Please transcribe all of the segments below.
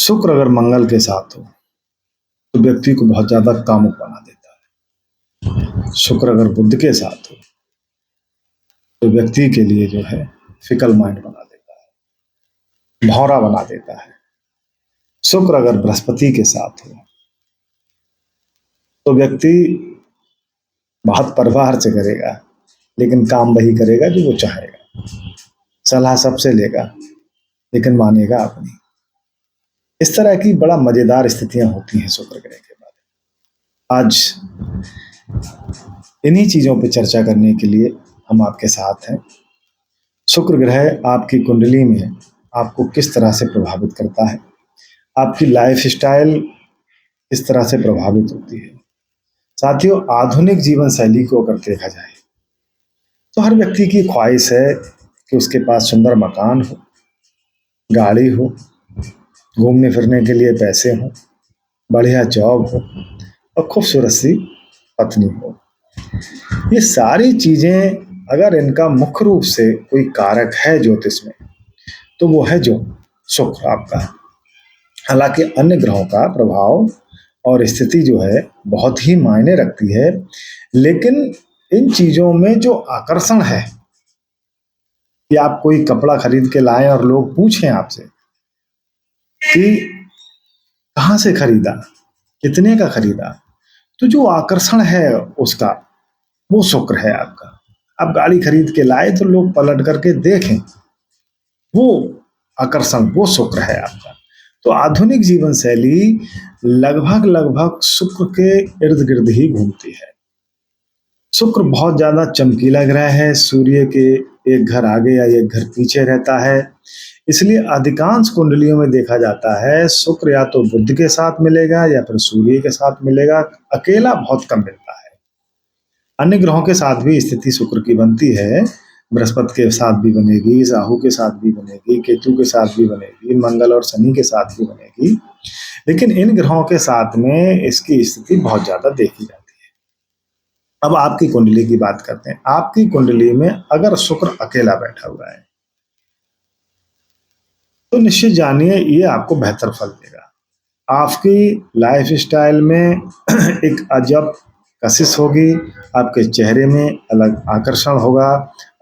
शुक्र अगर मंगल के साथ हो तो व्यक्ति को बहुत ज्यादा कामुक बना देता है। शुक्र अगर बुध के साथ हो तो व्यक्ति के लिए जो है फिकल माइंड बना देता है, भौरा बना देता है। शुक्र अगर बृहस्पति के साथ हो तो व्यक्ति बहुत परवार से करेगा, लेकिन काम वही करेगा जो वो चाहेगा। सलाह सबसे लेगा, लेकिन मानेगा अपनी। इस तरह की बड़ा मजेदार स्थितियां होती हैं शुक्र ग्रह के बारे में। आज इन्हीं चीजों पर चर्चा करने के लिए हम आपके साथ हैं। शुक्र ग्रह आपकी कुंडली में आपको किस तरह से प्रभावित करता है, आपकी लाइफ स्टाइल किस तरह से प्रभावित होती है। साथियों, आधुनिक जीवन शैली को अगर देखा जाए तो हर व्यक्ति की ख्वाहिश है कि उसके पास सुंदर मकान हो, गाड़ी हो, घूमने फिरने के लिए पैसे हों, बढ़िया जॉब हो और खूबसूरत सी पत्नी हो। ये सारी चीजें अगर इनका मुख्य रूप से कोई कारक है ज्योतिष में तो वो है जो शुक्र आपका। हालांकि अन्य ग्रहों का प्रभाव और स्थिति जो है बहुत ही मायने रखती है, लेकिन इन चीजों में जो आकर्षण है कि आप कोई कपड़ा खरीद के लाएं और लोग पूछें आपसे कि कहाँ से खरीदा, कितने का खरीदा, तो जो आकर्षण है उसका वो शुक्र है आपका। आप गाड़ी खरीद के लाए तो लोग पलट करके देखें, वो आकर्षण वो शुक्र है आपका। तो आधुनिक जीवन शैली लगभग लगभग शुक्र के इर्द गिर्द ही घूमती है। शुक्र बहुत ज्यादा चमकीला ग्रह है, सूर्य के एक घर आगे या एक घर पीछे रहता है। इसलिए अधिकांश कुंडलियों में देखा जाता है शुक्र या तो बुध के साथ मिलेगा या फिर सूर्य के साथ मिलेगा, अकेला बहुत कम मिलता है। अन्य ग्रहों के साथ भी स्थिति शुक्र की बनती है, बृहस्पति के साथ भी बनेगी, राहु के साथ भी बनेगी, केतु के साथ भी बनेगी, मंगल और शनि के साथ भी बनेगी, लेकिन इन ग्रहों के साथ में इसकी स्थिति बहुत ज्यादा देखी जाती है। अब आपकी कुंडली की बात करते हैं। आपकी कुंडली में अगर शुक्र अकेला बैठा हुआ है तो निश्चित जानिए ये आपको बेहतर फल देगा। आपकी लाइफ स्टाइल में एक अजब कशिश होगी, आपके चेहरे में अलग आकर्षण होगा,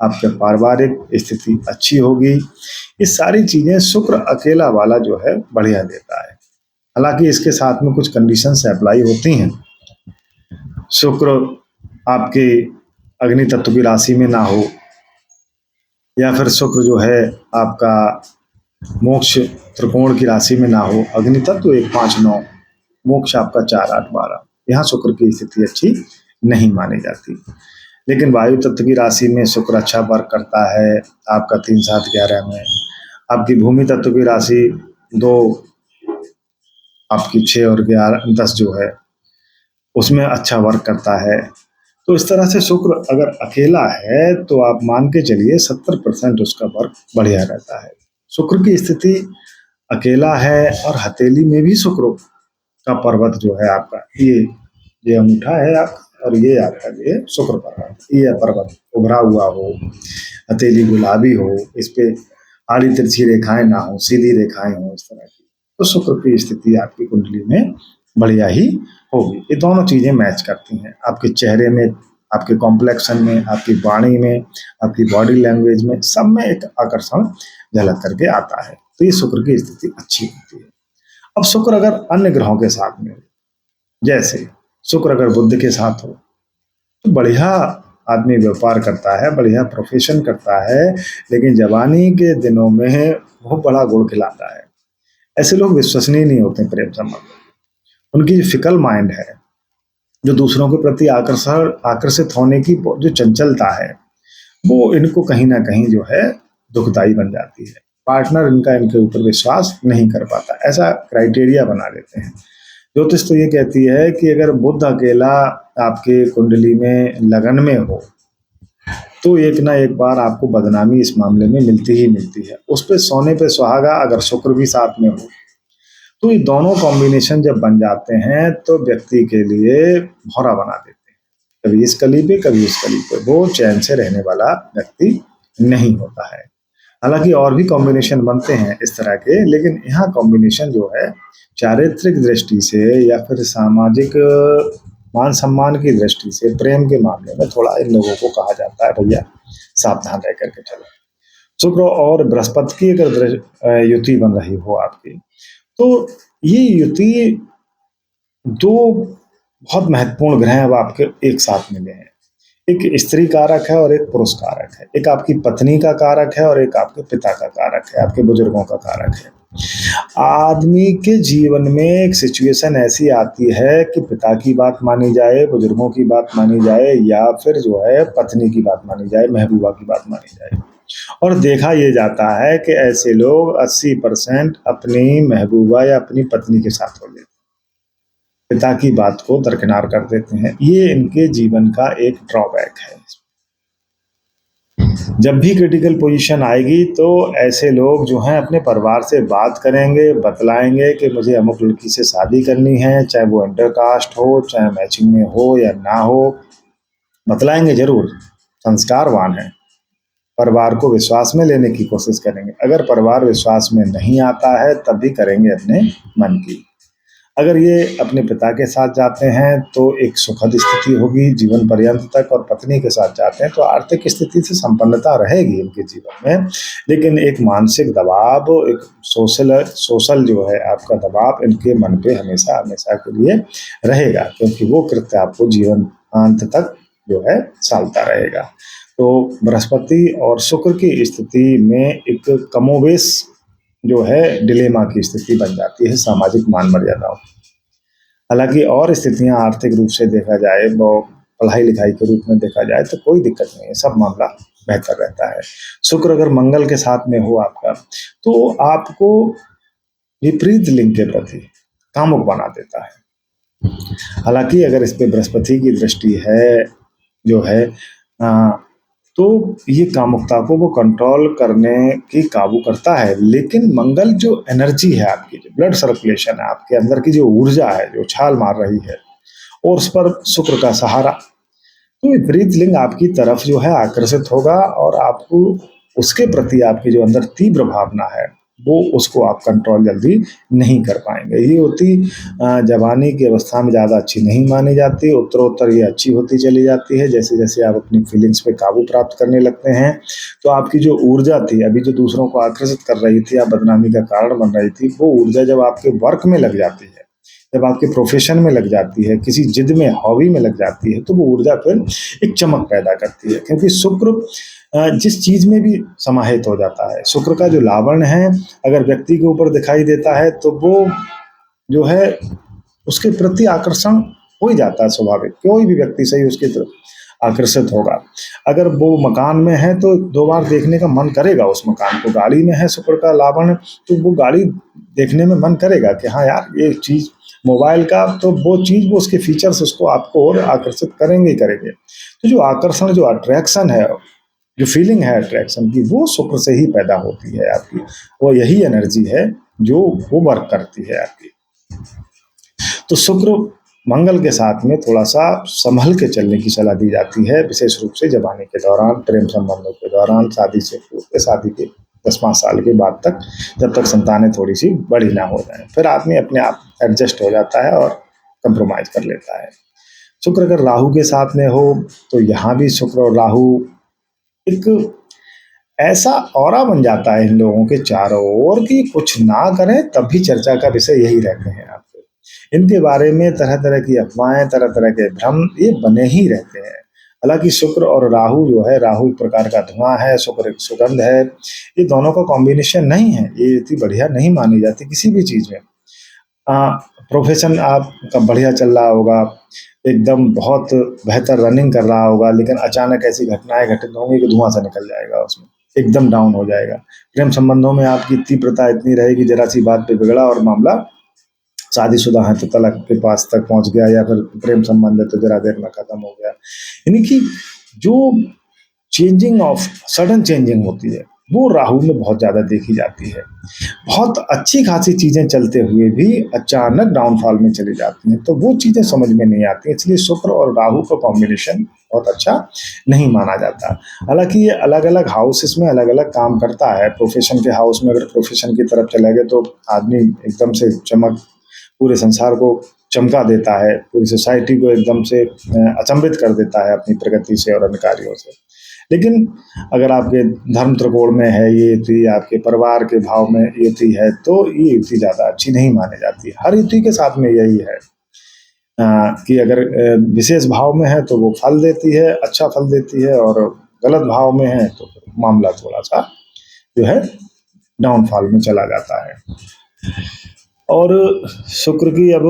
आपके पारिवारिक स्थिति अच्छी होगी। ये सारी चीजें शुक्र अकेला वाला जो है बढ़िया देता है। हालांकि इसके साथ में कुछ कंडीशंस अप्लाई होती हैं। शुक्र आपके अग्नि तत्व की राशि में ना हो, या फिर शुक्र जो है आपका मोक्ष त्रिकोण की राशि में ना हो। अग्नि तत्व 1 5 9, मोक्ष आपका 4 8 12, यहाँ शुक्र की स्थिति अच्छी नहीं मानी जाती। लेकिन वायु तत्व की राशि में शुक्र अच्छा वर्क करता है आपका 3 7 11 में। आपकी भूमि तत्व की राशि 2 आपकी 6 और 11 10 जो है उसमें अच्छा वर्क करता है। तो इस तरह से शुक्र अगर अकेला है तो आप मान के चलिए 70% उसका वर्क बढ़िया रहता है। शुक्र की स्थिति अकेला है और हथेली में भी शुक्र का पर्वत जो है आपका, ये अंगूठा है आपका और ये आपका ये शुक्र पर्वत, ये पर्वत उभरा हुआ हो, हथेली गुलाबी हो, इस पे आड़ी तिरछी रेखाएं ना हो, सीधी रेखाएं हो, इस तरह की, तो शुक्र की स्थिति आपकी कुंडली में बढ़िया ही होगी। ये दोनों चीजें मैच करती हैं आपके चेहरे में, आपके कॉम्प्लेक्शन में, आपकी वाणी में, आपकी बॉडी लैंग्वेज में, सब में एक आकर्षण झलक करके आता है। तो ये शुक्र की स्थिति अच्छी होती है। अब शुक्र अगर अन्य ग्रहों के साथ में हो, जैसे शुक्र अगर बुध के साथ हो तो बढ़िया आदमी व्यापार करता है, बढ़िया प्रोफेशन करता है, लेकिन जवानी के दिनों में वो बड़ा गुड़ खिलाता है। ऐसे लोग विश्वसनीय नहीं होते प्रेम संबंध। उनकी जो फिकल माइंड है, जो दूसरों के प्रति आकर्षित होने की जो चंचलता है, वो इनको कहीं ना कहीं जो है दुखदाई बन जाती है। पार्टनर इनका इनके ऊपर विश्वास नहीं कर पाता, ऐसा क्राइटेरिया बना लेते हैं। ज्योतिष तो ये कहती है कि अगर बुध अकेला आपके कुंडली में लगन में हो तो एक ना एक बार आपको बदनामी इस मामले में मिलती ही मिलती है। उस पे सोने पे सुहागा अगर शुक्र भी साथ में हो तो ये दोनों कॉम्बिनेशन जब बन जाते हैं तो व्यक्ति के लिए भौरा बना देते हैं। कभी इस कली पे कभी उस कली पे, वो चैन से रहने वाला व्यक्ति नहीं होता है। हालांकि और भी कॉम्बिनेशन बनते हैं इस तरह के, लेकिन यहाँ कॉम्बिनेशन जो है चारित्रिक दृष्टि से या फिर सामाजिक मान सम्मान की दृष्टि से प्रेम के मामले में थोड़ा इन लोगों को कहा जाता है भैया सावधान रह करके चलो। शुक्र और बृहस्पति की अगर युति बन रही हो आपकी, तो ये युति दो बहुत महत्वपूर्ण ग्रह अब आपके एक साथ मिले हैं। एक स्त्री कारक है और एक पुरुष कारक है। एक आपकी पत्नी का कारक है और एक आपके पिता का कारक है, आपके बुजुर्गों का कारक है। आदमी के जीवन में एक सिचुएशन ऐसी आती है कि पिता की बात मानी जाए, बुजुर्गों की बात मानी जाए, या फिर जो है पत्नी की बात मानी जाए, महबूबा की बात मानी जाए। और देखा ये जाता है कि ऐसे लोग 80% अपनी महबूबा या अपनी पत्नी के साथ हो लेते हैं, पिता की बात को दरकिनार कर देते हैं। ये इनके जीवन का एक ड्रॉबैक है। जब भी क्रिटिकल पोजीशन आएगी तो ऐसे लोग जो हैं अपने परिवार से बात करेंगे, बतलाएंगे कि मुझे अमुक लड़की से शादी करनी है, चाहे वो इंटरकास्ट हो, चाहे मैचिंग में हो या ना हो, बतलाएंगे जरूर, संस्कारवान है। परिवार को विश्वास में लेने की कोशिश करेंगे। अगर परिवार विश्वास में नहीं आता है तब भी करेंगे अपने मन की। अगर ये अपने पिता के साथ जाते हैं तो एक सुखद स्थिति होगी जीवन पर्यंत तक, और पत्नी के साथ जाते हैं तो आर्थिक स्थिति से संपन्नता रहेगी इनके जीवन में, लेकिन एक मानसिक दबाव, एक सोशल जो है आपका दबाव इनके मन पे हमेशा हमेशा के लिए रहेगा, क्योंकि वो कृत्य आपको जीवन अंत तक जो है सालता रहेगा। तो बृहस्पति और शुक्र की स्थिति में एक कमोबेश जो है डिलेमा की स्थिति बन जाती है सामाजिक मान मर्यादाओं। हालांकि और स्थितियां आर्थिक रूप से देखा जाए, वो पढ़ाई लिखाई के रूप में देखा जाए तो कोई दिक्कत नहीं है, सब मामला बेहतर रहता है। शुक्र अगर मंगल के साथ में हो आपका तो आपको विपरीत लिंग के प्रति कामुक बना देता है। हालांकि अगर इस पे बृहस्पति की दृष्टि है जो है तो ये कामुकता को वो कंट्रोल करने की काबू करता है, लेकिन मंगल जो एनर्जी है आपकी, जो ब्लड सर्कुलेशन है आपके अंदर की, जो ऊर्जा है जो छाल मार रही है, और उस पर शुक्र का सहारा, तो विपरीत लिंग आपकी तरफ जो है आकर्षित होगा और आपको उसके प्रति आपकी जो अंदर तीव्र भावना है वो उसको आप कंट्रोल जल्दी नहीं कर पाएंगे। ये होती जवानी की अवस्था में ज़्यादा अच्छी नहीं मानी जाती, उत्तरोत्तर ये अच्छी होती चली जाती है। जैसे जैसे आप अपनी फीलिंग्स पे काबू प्राप्त करने लगते हैं तो आपकी जो ऊर्जा थी अभी, जो दूसरों को आकर्षित कर रही थी या बदनामी का कारण बन रही थी, वो ऊर्जा जब आपके वर्क में लग जाती है, जब आपके प्रोफेशन में लग जाती है, किसी जिद में, हॉबी में लग जाती है, तो वो ऊर्जा फिर एक चमक पैदा करती है। क्योंकि शुक्र जिस चीज में भी समाहित हो जाता है, शुक्र का जो लावण्य है अगर व्यक्ति के ऊपर दिखाई देता है तो वो जो है उसके प्रति आकर्षण हो ही जाता है स्वाभाविक। कोई भी व्यक्ति सही उसकी तरफ आकर्षित होगा। अगर वो मकान में है तो दो बार देखने का मन करेगा उस मकान को। गाड़ी में है शुक्र का लावण्य तो वो गाड़ी देखने में मन करेगा कि हाँ यार ये चीज, मोबाइल का तो वो चीज, वो उसके फीचर्स उसको आपको और आकर्षित करेंगे ही करेंगे। तो जो आकर्षण, जो अट्रैक्शन है, जो फीलिंग है अट्रैक्शन की, वो शुक्र से ही पैदा होती है आपकी। वो यही एनर्जी है जो वो वर्क करती है आपकी। तो शुक्र मंगल के साथ में थोड़ा सा संभल के चलने की सलाह दी जाती है, विशेष रूप से जवानी के दौरान, प्रेम संबंधों के दौरान, शादी से पूर्व, शादी के 10-5 साल के बाद तक, जब तक संतानें थोड़ी सी बड़ी ना हो जाए, फिर आदमी अपने आप एडजस्ट हो जाता है और कंप्रोमाइज कर लेता है। शुक्र अगर राहु के साथ में हो तो यहाँ भी शुक्र और राहु एक ऐसा ऑरा बन जाता है इन लोगों के चारों ओर कि कुछ ना करें तब भी चर्चा का विषय यही रहते हैं आपके। इनके बारे में तरह तरह की अफवाहें, तरह तरह के भ्रम ये बने ही रहते हैं। हालांकि शुक्र और राहु जो है, राहु एक प्रकार का धुआं है, शुक्र एक सुगंध है। ये दोनों का कॉम्बिनेशन नहीं है, ये इतनी बढ़िया नहीं मानी जाती किसी भी चीज में। प्रोफेशन आपका बढ़िया चल रहा होगा, एकदम बहुत बेहतर रनिंग कर रहा होगा, लेकिन अचानक ऐसी घटनाएं घटित होंगी कि धुआं सा निकल जाएगा, उसमें एकदम डाउन हो जाएगा। प्रेम संबंधों में आपकी तीव्रता इतनी रहेगी, जरा सी बात पे बिगड़ा और मामला, शादीशुदा है तो तलाक के पास तक पहुंच गया, या फिर प्रेम संबंध है तो जरा देर में खत्म हो गया। यानी कि जो चेंजिंग ऑफ सडन चेंजिंग होती है वो राहु में बहुत ज़्यादा देखी जाती है। बहुत अच्छी खासी चीज़ें चलते हुए भी अचानक डाउनफॉल में चली जाती हैं, तो वो चीज़ें समझ में नहीं आती, इसलिए शुक्र और राहु का कॉम्बिनेशन बहुत अच्छा नहीं माना जाता। हालांकि ये अलग अलग हाउसेस में अलग अलग काम करता है। प्रोफेशन के हाउस में अगर प्रोफेशन की तरफ चले गए तो आदमी एकदम से चमक पूरे संसार को चमका देता है, पूरी सोसाइटी को एकदम से अचंभित कर देता है अपनी प्रगति से और अन्य कार्यों से। लेकिन अगर आपके धर्म त्रिकोण में है ये युति, आपके परिवार के भाव में युति है, तो ये युति ज़्यादा अच्छी नहीं मानी जाती। हर युति के साथ में यही है कि अगर विशेष भाव में है तो वो फल देती है, अच्छा फल देती है, और गलत भाव में है तो मामला थोड़ा सा जो है डाउनफॉल में चला जाता है। और शुक्र की अब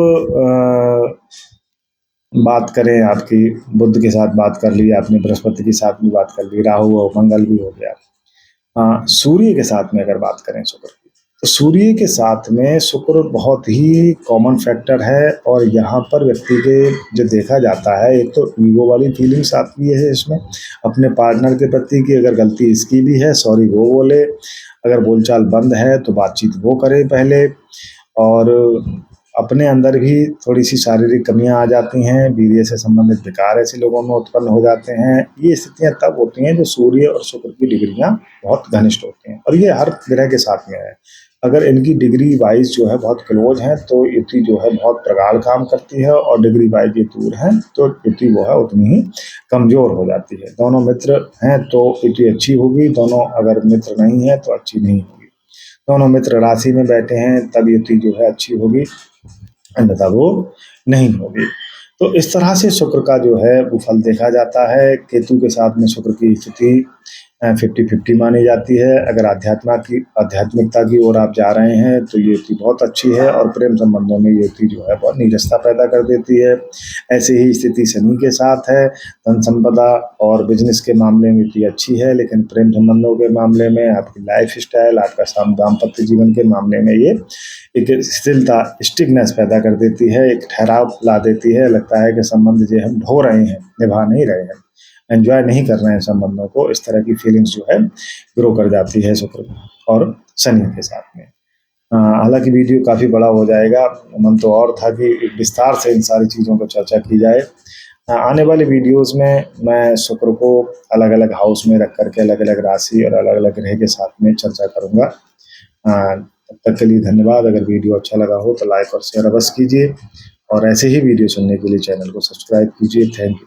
बात करें, आपकी बुध के साथ बात कर ली आपने, बृहस्पति के साथ भी बात कर ली, राहु और मंगल भी हो गया। सूर्य के साथ में अगर बात करें शुक्र की, तो सूर्य के साथ में शुक्र बहुत ही कॉमन फैक्टर है। और यहाँ पर व्यक्ति के जो देखा जाता है, एक तो ईगो वाली फीलिंग्स आती है इसमें अपने पार्टनर के प्रति की, अगर गलती इसकी भी है सॉरी वो बोले, अगर बोलचाल बंद है तो बातचीत वो करे पहले, और अपने अंदर भी थोड़ी सी शारीरिक कमियां आ जाती हैं, वीर्य से संबंधित विकार ऐसे लोगों में उत्पन्न हो जाते हैं। ये स्थितियां तब होती हैं जो सूर्य और शुक्र की डिग्रियां बहुत घनिष्ठ होती हैं, और ये हर ग्रह के साथ में है। अगर इनकी डिग्री वाइज जो है बहुत क्लोज है तो युति जो है बहुत प्रगाढ़ काम करती है, और डिग्री वाइज ये दूर है तो युति वो है उतनी ही कमजोर हो जाती है। दोनों मित्र हैं तो युति अच्छी होगी, दोनों अगर मित्र नहीं है तो अच्छी नहीं होगी। दोनों मित्र राशि में बैठे हैं तब युति जो है अच्छी होगी, अन्यथा वो नहीं होगी। तो इस तरह से शुक्र का जो है वो फल देखा जाता है। केतु के साथ में शुक्र की स्थिति 50-50 मानी जाती है। अगर आध्यात्मिकता की ओर आप जा रहे हैं तो ये युति बहुत अच्छी है, और प्रेम संबंधों में ये युति जो है बहुत नीरसता पैदा कर देती है। ऐसे ही स्थिति शनि के साथ है। धन संपदा और बिजनेस के मामले में युति अच्छी है, लेकिन प्रेम संबंधों के मामले में, आपकी लाइफ स्टाइल, आपका दाम्पत्य जीवन के मामले में ये एक स्थिरता, स्टिकनेस पैदा कर देती है, एक ठहराव ला देती है। लगता है कि संबंध जो हम ढो रहे हैं, निभा नहीं रहे हैं, एंजॉय नहीं कर रहे हैं संबंधों को, इस तरह की फीलिंग्स जो है ग्रो कर जाती है शुक्र और शनि के साथ में। हालांकि वीडियो काफ़ी बड़ा हो जाएगा, मन तो और था कि विस्तार से इन सारी चीज़ों पर चर्चा की जाए। आने वाले वीडियोस में मैं शुक्र को अलग अलग हाउस में रख करके अलग अलग राशि और अलग अलग ग्रह के साथ में चर्चा करूँगा। तब तक के लिए धन्यवाद। अगर वीडियो अच्छा लगा हो तो लाइक और शेयर अवश्य कीजिए, और ऐसे ही वीडियो सुनने के लिए चैनल को सब्सक्राइब कीजिए। Thank you.